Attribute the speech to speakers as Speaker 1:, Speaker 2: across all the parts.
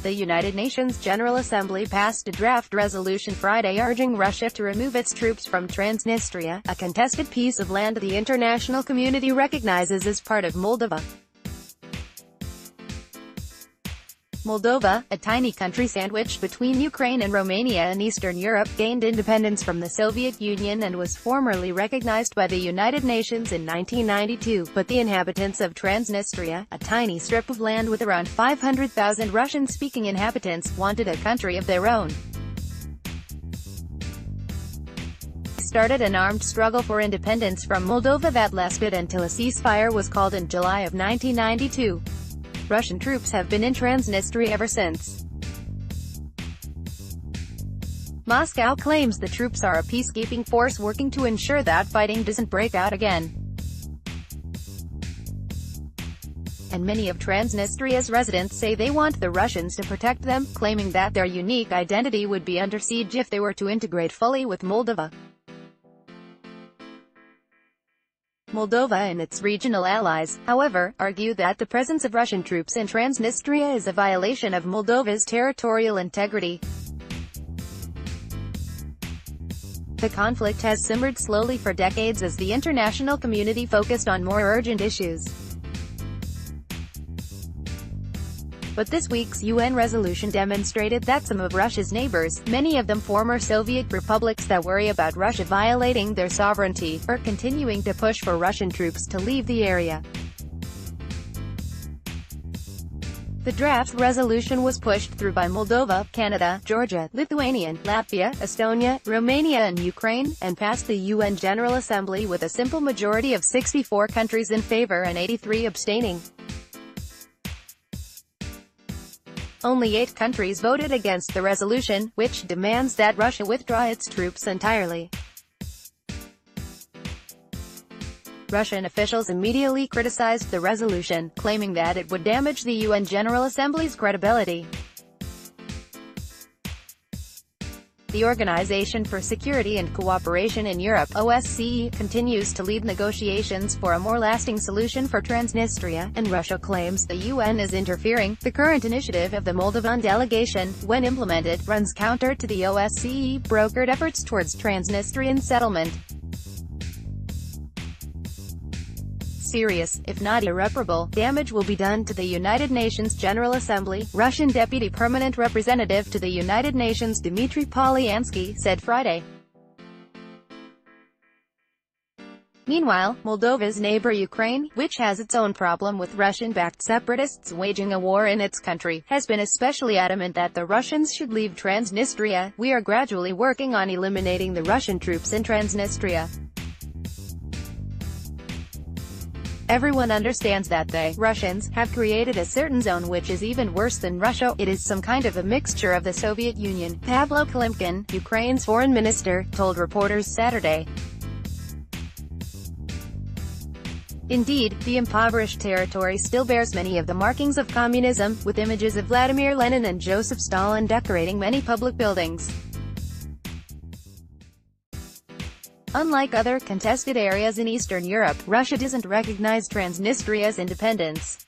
Speaker 1: The United Nations General Assembly passed a draft resolution Friday urging Russia to remove its troops from Transnistria, a contested piece of land the international community recognizes as part of Moldova. Moldova, a tiny country sandwiched between Ukraine and Romania in Eastern Europe, gained independence from the Soviet Union and was formerly recognized by the United Nations in 1992, but the inhabitants of Transnistria, a tiny strip of land with around 500,000 Russian-speaking inhabitants, wanted a country of their own. Started an armed struggle for independence from Moldova that lasted until a ceasefire was called in July of 1992. Russian troops have been in Transnistria ever since. Moscow claims the troops are a peacekeeping force working to ensure that fighting doesn't break out again. And many of Transnistria's residents say they want the Russians to protect them, claiming that their unique identity would be under siege if they were to integrate fully with Moldova. Moldova and its regional allies, however, argue that the presence of Russian troops in Transnistria is a violation of Moldova's territorial integrity. The conflict has simmered slowly for decades as the international community focused on more urgent issues. But this week's UN resolution demonstrated that some of Russia's neighbors, many of them former Soviet republics that worry about Russia violating their sovereignty, are continuing to push for Russian troops to leave the area. The draft resolution was pushed through by Moldova, Canada, Georgia, Lithuania, Latvia, Estonia, Romania and Ukraine, and passed the UN General Assembly with a simple majority of 64 countries in favor and 83 abstaining. Only 8 countries voted against the resolution, which demands that Russia withdraw its troops entirely. Russian officials immediately criticized the resolution, claiming that it would damage the UN General Assembly's credibility. The Organization for Security and Cooperation in Europe, OSCE, continues to lead negotiations for a more lasting solution for Transnistria, and Russia claims the UN is interfering. The current initiative of the Moldovan delegation, when implemented, runs counter to the OSCE brokered efforts towards Transnistrian settlement. Serious, if not irreparable, damage will be done to the United Nations General Assembly, Russian Deputy Permanent Representative to the United Nations Dmitry Polyansky said Friday. Meanwhile, Moldova's neighbor Ukraine, which has its own problem with Russian-backed separatists waging a war in its country, has been especially adamant that the Russians should leave Transnistria. We are gradually working on eliminating the Russian troops in Transnistria. Everyone understands that they, Russians, have created a certain zone which is even worse than Russia. It is some kind of a mixture of the Soviet Union, Pavlo Klimkin, Ukraine's foreign minister, told reporters Saturday. Indeed, the impoverished territory still bears many of the markings of communism, with images of Vladimir Lenin and Joseph Stalin decorating many public buildings. Unlike other contested areas in Eastern Europe, Russia doesn't recognize Transnistria's independence.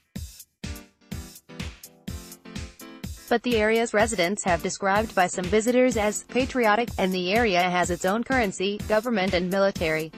Speaker 1: But the area's residents have described by some visitors as patriotic, and the area has its own currency, government and military.